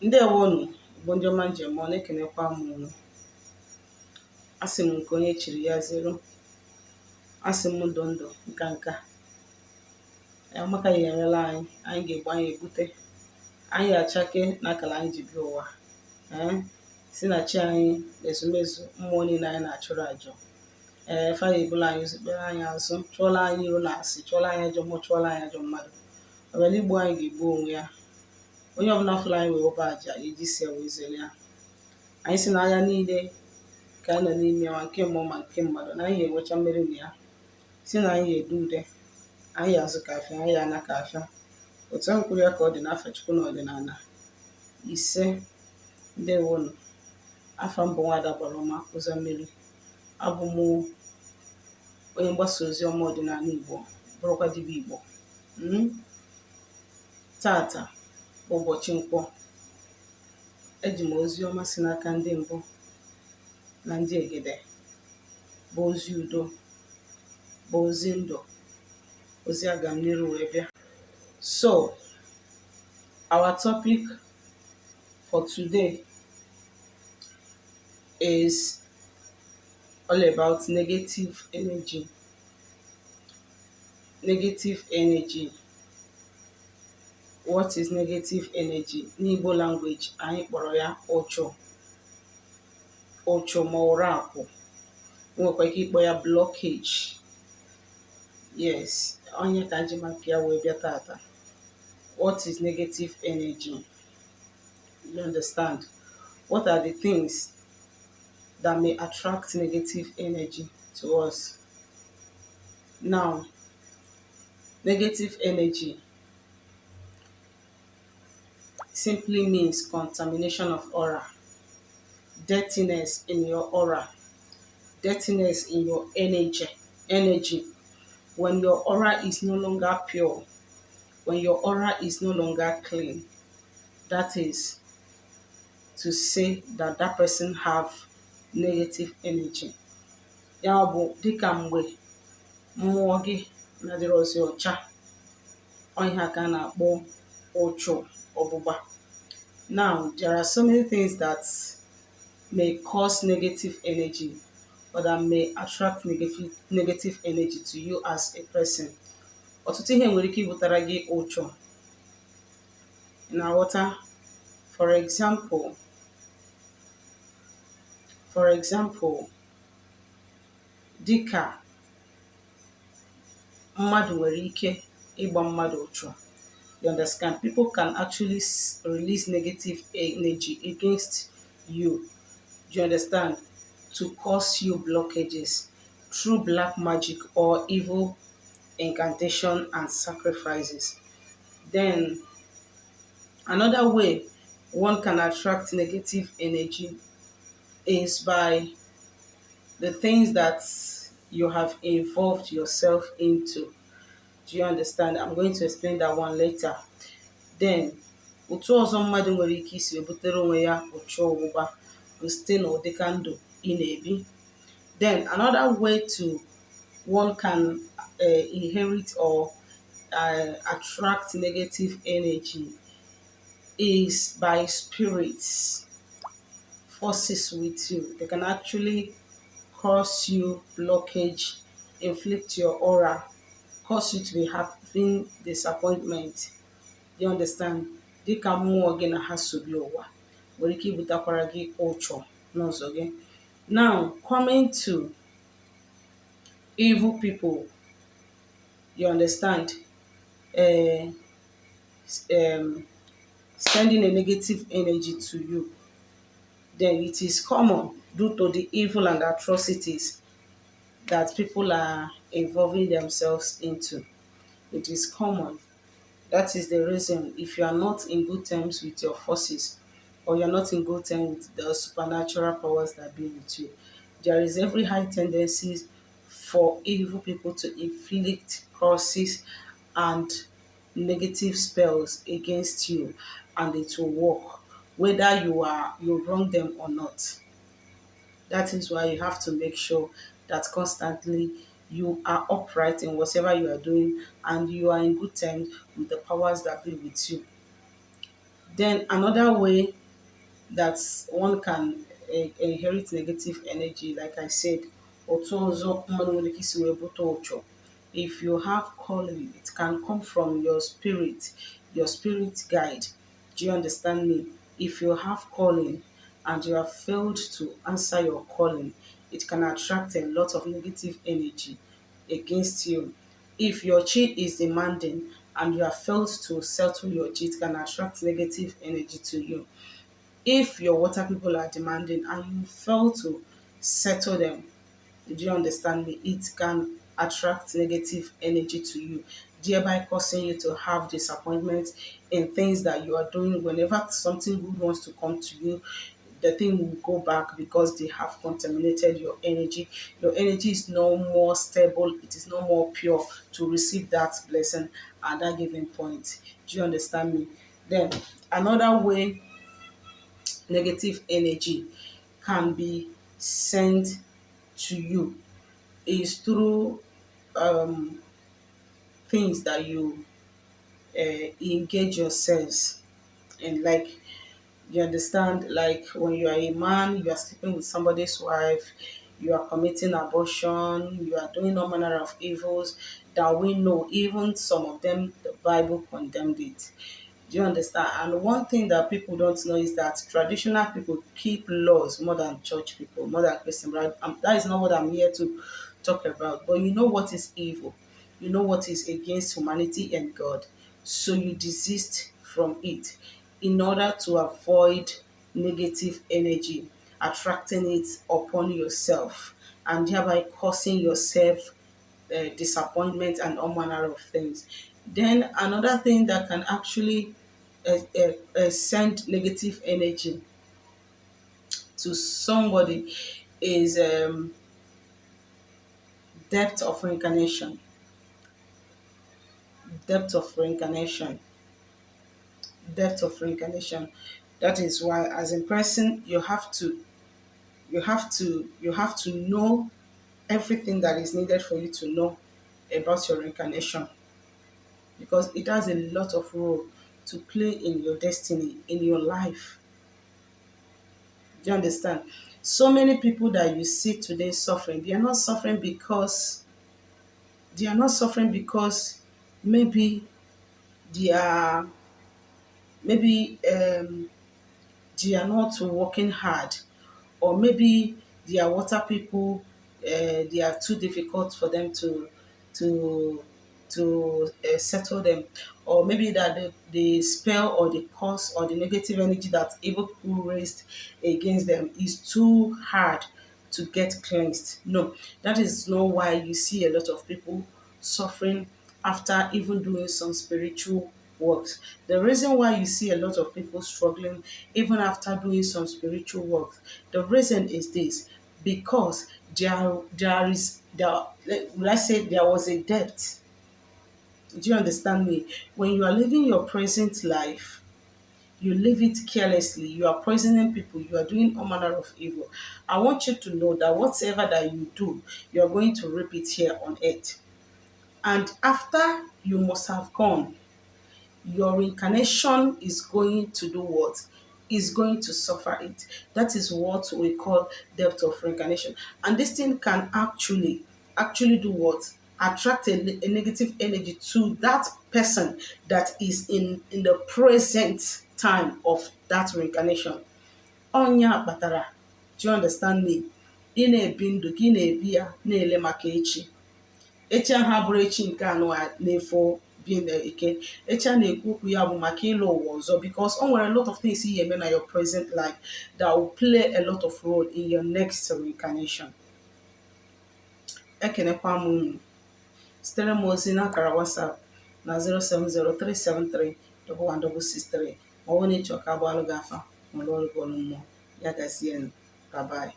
Ndewonu bụ ndị ọma njem, ọ na-ekenekwa m unu. Asị m nke onye chiri ya zero. Asị m ndụ ndụ nka nka. Amaka ya enyerela anyị ga-egbu, anyị ebute, anyị achake na akala anyị ji bịa ụwa. Si na chi anyị na ezumezu mmụọ niile anyị na-achụrụ àjọ. Faya ebula anyị zikpere anyị azụ, chụọla anyị iro na asị, chụọla anyị ajọ mmụọ, chụọla anyị ajọ mmadụ. Ọbịala igbu anyị ga-egbu onwe ya. Onye ọbụla fụrụ anyị wee ụba aja eji si ya wee zere ya. Anyị si n'anya niile ka anyị nọ n'ime ya, ma nke mmụọ ma nke mmadụ, na anyị enwecha mmeri na ya. Si na anyị edu ude, anyị azụ ka afịa, anyị ana ka afịa. Otu ahụ kwuru ya ka ọ dị n'afọ Chukwu na ọdịnala. Ise. Ndewonu. Afa mbụ Nwada Gbarọma ụzọ mmiri. Abụ m onye mgbasa ozi ọma ọdịnala Igbo, bụrụkwa dibịa Igbo. Tata ụbọchị Nkwọ. Eji m ozi ọma si n'aka ndị mbụ na ndị egede, bụ ozi udo, bụ ozi ndụ, ozi agamniru wee bịa. So our topic for today is all about negative energy. Negative energy. What is negative energy? N'Igbo language, anyị kpọrọ ya Uchu. Uchu ma ụra akwụ. Nwekwa ike ịkpọ ya blockage. Yes, onye ka nji maka ya wee bịa tata. What is negative energy? You understand? What are the things that may attract negative energy to us? Now, negative energy simply means contamination of aura, dirtiness in your aura, dirtiness in your energy. When your aura is no longer pure, when your aura is no longer clean, that is to say that that person have negative energy. Ya bụ dịka mgbe mmụọ gị na-adịrọzi ọcha, ọnya ka a na-akpọ ụchụ ọgbụgba. Now, there are so many things that may cause negative energy, or that may attract negative energy to you as a person. Ọtụtụ ihe nwere ike ibutara gị ụchụ. Na water, for example, dịka mmadụ nwere ike ịgba mmadụ ụchụ. You understand? People can actually release negative energy against you. Do you understand? To cause you blockages through black magic or evil incantation and sacrifices. Then, another way one can attract negative energy is by the things that you have involved yourself into. Do you understand? I'm going to explain that one later. Then, otu ọzọ mmadụ nwere ike isi ebutere onwe ya ụchụ ọgbụgba bụ site n'ụdịka ndụ ị na-ebi. Then, another way to one can inherit or attract negative energy is by spirits, forces with you. They can actually cause you blockage, inflict your aura, cause you to be having disappointment. You understand? Dịka mmụọ gị na ha sobi ụwa nwere ike ibutakwara gị ụchụ n'ụzọ gị. Now, coming to evil people, you understand? Sending a negative energy to you, then it is common due to the evil and atrocities that people are involving themselves into. It is common. That is the reason, if you are not in good terms with your forces, or you are not in good terms with the supernatural powers that be with you, there is every high tendency for evil people to inflict curses and negative spells against you, and it will work, whether you wrong them or not. That is why you have to make sure that constantly you are upright in whatever you are doing and you are in good terms with the powers that be with you. Then another way that one can inherit negative energy, like I said, otu ọzọ mmadụ nwere ike isi wee bute ụchụ. If you have calling, it can come from your spirit guide. Do you understand me? If you have calling and you have failed to answer your calling, it can attract a lot of negative energy against you. If your chi is demanding and you have failed to settle your chi, it can attract negative energy to you. If your water people are demanding and you fail to settle them, do you understand me? It can attract negative energy to you, thereby causing you to have disappointment in things that you are doing. Whenever something good wants to come to you, the thing will go back because they have contaminated your energy. Your energy is no more stable, it is no more pure to receive that blessing at that given point. Do you understand me? Then another way negative energy can be sent to you is through um, things that you engage yourselves in. Like, you understand, like when you are a man, you are sleeping with somebody's wife, you are committing abortion, you are doing all manner of evils that we know, even some of them, the Bible condemned it. Do you understand? And one thing that people don't know is that traditional people keep laws more than church people, more than Christian. But that is not what I'm here to talk about. But you know what is evil. You know what is against humanity and God. So you desist from it in order to avoid negative energy, attracting it upon yourself, and thereby causing yourself disappointment and all manner of things. Then another thing that can actually send negative energy to somebody is depth of reincarnation. Depth of reincarnation. Depth of reincarnation. That is why, as a person, you have to know everything that is needed for you to know about your reincarnation, because it has a lot of role to play in your destiny, in your life. Do you understand? So many people that you see today suffering, they are not suffering because maybe they are maybe they are not working hard, or maybe their water people, they are too difficult for them to settle them, or maybe that the spell or the curse or the negative energy that evil people raised against them is too hard to get cleansed. No, that is not why you see a lot of people suffering after even doing some spiritual works. The reason why you see a lot of people struggling even after doing some spiritual works, the reason is this: because let's say there was a debt. Do you understand me? When you are living your present life, you live it carelessly, you are poisoning people, you are doing all manner of evil. I want you to know that whatever that you do, you are going to reap it here on earth. And after you must have gone, your reincarnation is going to do what? Is going to suffer it. That is what we call depth of reincarnation. And this thing can actually do what? Attract a negative energy to that person that is in the present time of that reincarnation. Onya kpatara, do you understand me? Ị na-ebi ndụ gị na-ebi ya na-ele maka echi. Echi ahụ abụrụ echi nke anọ na-efo bi eke. Echi a na-ekwu okwu ya bụ maka ịlụ ụwa ọzọ, because o nwere a lot of things ị eme na your present life that will play a lot of role in your next reincarnation. Ekenekwa m unu. Zitere m ozi n'akara WhatsApp na 07037311663 ma ọ bụ na ịchọ ka agbalụ gị afa ma ọlụ ọrụ gị ọlụ mmụọ. Ya gazienụ. Bye bye.